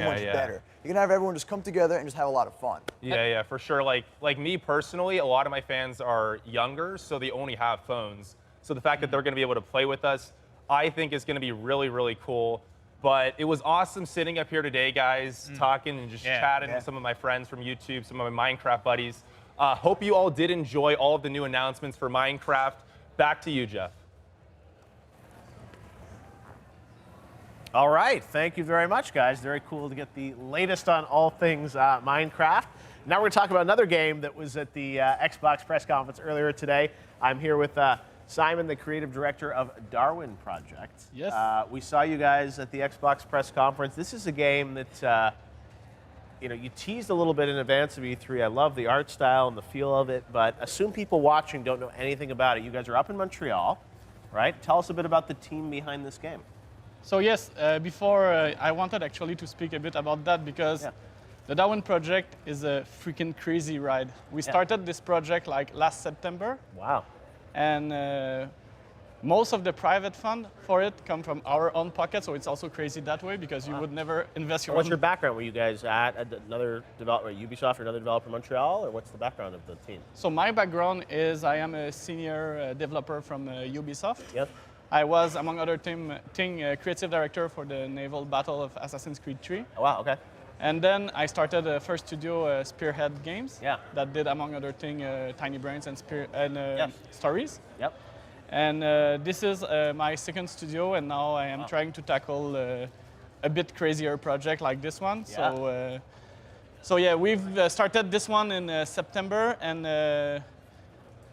much better. You can have everyone just come together and just have a lot of fun. Yeah, for sure. Like me personally, a lot of my fans are younger, so they only have phones. So the fact that they're going to be able to play with us, I think is going to be really, really cool. But it was awesome sitting up here today, guys, talking and just chatting with some of my friends from YouTube, some of my Minecraft buddies. Hope you all did enjoy all of the new announcements for Minecraft. Back to you, Jeff. All right, thank you very much, guys. Very cool to get the latest on all things Minecraft. Now we're going to talk about another game that was at the Xbox press conference earlier today. I'm here with Simon, the creative director of Darwin Project. Yes. We saw you guys at the Xbox press conference. This is a game that you teased a little bit in advance of E3. I love the art style and the feel of it, but assume people watching don't know anything about it. You guys are up in Montreal, right? Tell us a bit about the team behind this game. So yes, before I wanted actually to speak a bit about that because the Darwin project is a freaking crazy ride. We started this project like last September. Wow. And most of the private fund for it come from our own pocket, so it's also crazy that way because you would never invest your What's own. your background? Were you guys at another developer, Ubisoft or another developer in Montreal, or what's the background of the team? So my background is I am a senior developer from Ubisoft. Yep. I was, among other things, creative director for the naval battle of Assassin's Creed 3. Oh, wow, okay. And then I started a first studio, Spearhead Games, that did, among other things, Tiny Brains and Stories. Yep. And this is my second studio, and now I am trying to tackle a bit crazier project like this one. Yeah. So yeah, we've started this one in September, and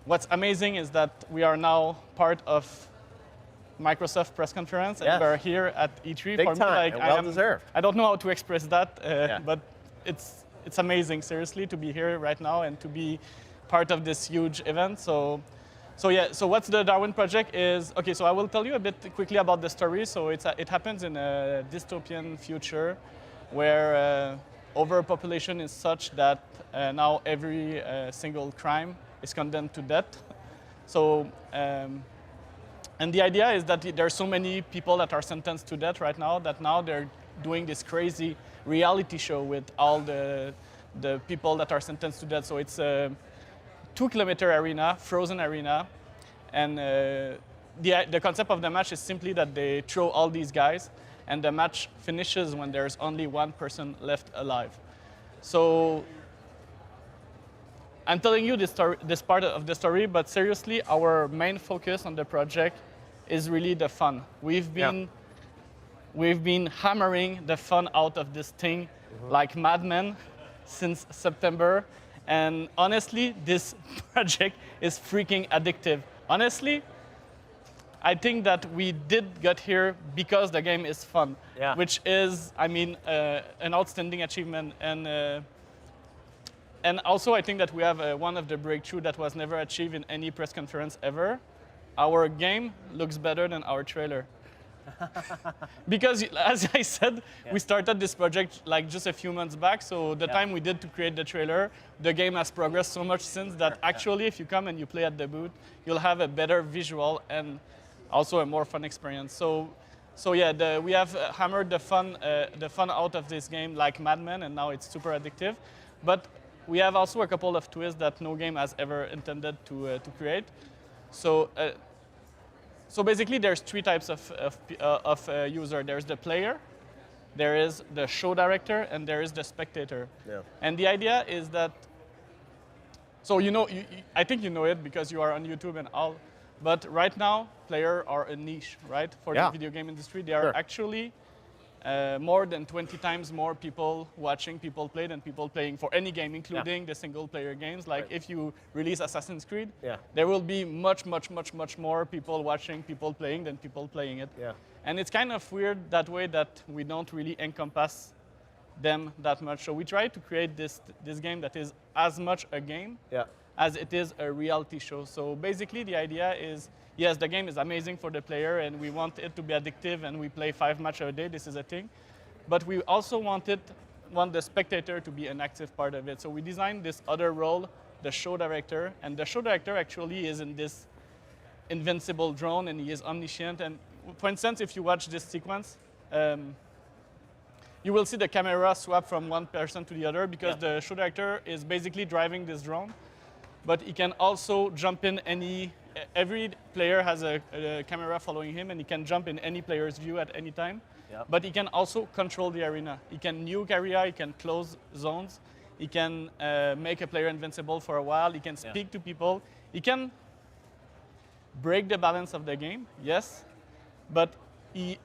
what's amazing is that we are now part of Microsoft press conference, and we're here at E3. Big for time, me, like, and well-deserved. I don't know how to express that, but it's amazing, seriously, to be here right now and to be part of this huge event. So what's the Darwin project is? Okay, so I will tell you a bit quickly about the story. So it happens in a dystopian future where overpopulation is such that now every single crime is condemned to death. So. And the idea is that there are so many people that are sentenced to death right now that now they're doing this crazy reality show with all the people that are sentenced to death. So it's a 2-kilometer arena, frozen arena, and the concept of the match is simply that they throw all these guys, and the match finishes when there's only one person left alive. So I'm telling you this part of the story, but seriously, our main focus on the project is really the fun. We've been hammering the fun out of this thing like madmen since September, and honestly, this project is freaking addictive. Honestly, I think that we did get here because the game is fun, which is, I mean, an outstanding achievement. And also, I think that we have one of the breakthrough that was never achieved in any press conference ever. Our game looks better than our trailer. Because, as I said, we started this project like just a few months back. So the time we did to create the trailer, the game has progressed so much since that actually, if you come and you play at the booth, you'll have a better visual and also a more fun experience. So yeah, we have hammered the fun out of this game like madmen, and now it's super addictive. But we have also a couple of twists that no game has ever intended to create. So basically, there's 3 types of user. There's the player, there is the show director, and there is the spectator. Yeah. And the idea is that, so I think you know it because you are on YouTube and all, but right now, players are a niche, right? For the video game industry, there are actually more than 20 times more people watching people play than people playing for any game, including the single-player games. Like if you release Assassin's Creed, there will be much more people watching people playing than people playing it. Yeah. And it's kind of weird that way that we don't really encompass them that much. So we try to create this game that is as much a game as it is a reality show. So basically, the idea is, yes, the game is amazing for the player, and we want it to be addictive, and we play 5 matches a day. This is a thing. But we also want the spectator to be an active part of it. So we designed this other role, the show director, and the show director actually is in this invincible drone, and he is omniscient. And for instance, if you watch this sequence, you will see the camera swap from one person to the other because Yeah. the show director is basically driving this drone, but he can also jump in every player has a camera following him and he can jump in any player's view at any time. Yep. But he can also control the arena. He can nuke area, he can close zones, he can make a player invincible for a while, he can speak to people, he can break the balance of the game, yes, but he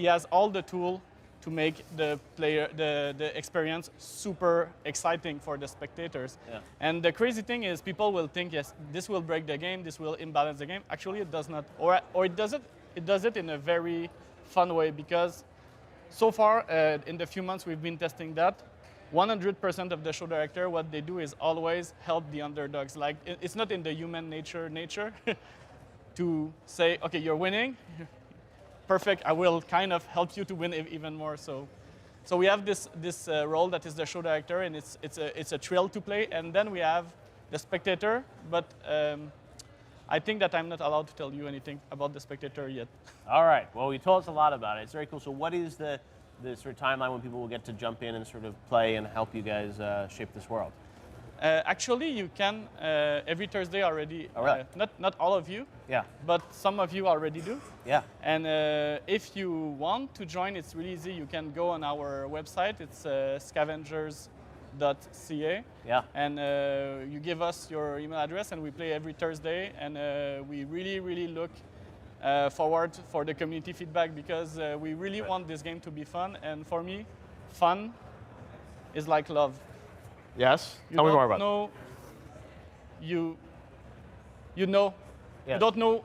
has all the tools to make the experience super exciting for the spectators. Yeah. And the crazy thing is people will think, yes, this will break the game, this will imbalance the game. Actually, it does not. Or it does it in a very fun way because so far, in the few months we've been testing that, 100% of the show director, what they do is always help the underdogs. Like, it's not in the human nature to say, okay, you're winning, perfect, I will kind of help you to win even more. So we have this role that is the show director, and it's a thrill to play. And then we have the spectator, but I think that I'm not allowed to tell you anything about the spectator yet. All right. Well, you told us a lot about it. It's very cool. So what is the sort of timeline when people will get to jump in and sort of play and help you guys shape this world? Actually, you can every Thursday already. Oh, really? Not all of you. Yeah. But some of you already do. Yeah. And if you want to join, it's really easy. You can go on our website. It's scavengers.ca. Yeah. And you give us your email address, and we play every Thursday. And we really, really look forward for the community feedback because we really want this game to be fun. And for me, fun is like love. Yes. Tell me more about it. You Yes. don't know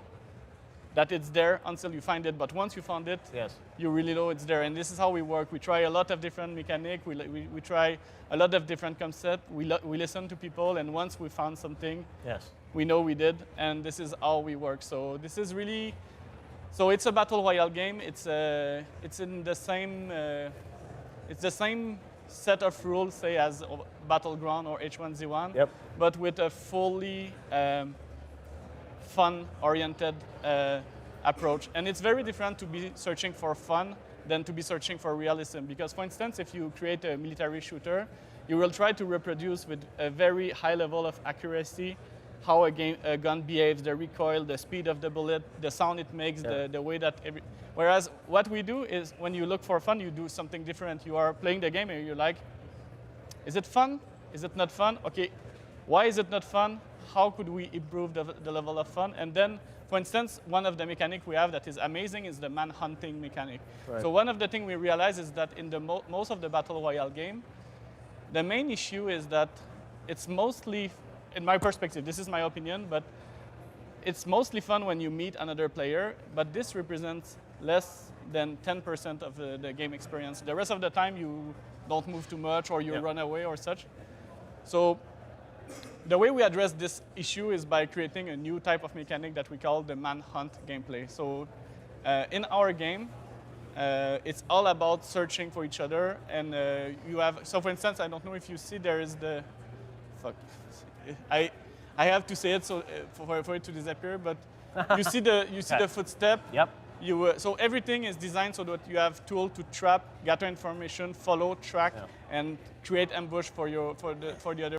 that it's there until you find it, but once you found it, Yes. you really know it's there. And this is how we work. We try a lot of different mechanics. We try a lot of different concepts. We listen to people, and once we found something, Yes. we know we did, and this is how we work. So this is really, so it's a battle royale game. It's in the same, it's the same set of rules, say, as Battleground or H1Z1, Yep. but with a fully fun-oriented approach. And it's very different to be searching for fun than to be searching for realism. Because, for instance, if you create a military shooter, you will try to reproduce with a very high level of accuracy how a gun behaves, the recoil, the speed of the bullet, the sound it makes, the way that Whereas what we do is when you look for fun, you do something different. You are playing the game and you're like, is it fun? Is it not fun? Okay, why is it not fun? How could we improve the level of fun? And then, for instance, one of the mechanics we have that is amazing is the man-hunting mechanic. Right. So one of the things we realize is that in most of the Battle Royale game, the main issue is that it's mostly, in my perspective, this is my opinion, but it's mostly fun when you meet another player, but this represents less than 10% of the game experience. The rest of the time, you don't move too much or you run away or such. So the way we address this issue is by creating a new type of mechanic that we call the manhunt gameplay. So in our game, it's all about searching for each other, and you have, so for instance, I don't know if you see, there is the, fuck, I have to say it so for it to disappear, but you see the footstep. Yep. So everything is designed so that you have tool to trap, gather information, follow, track, and create ambush for the other.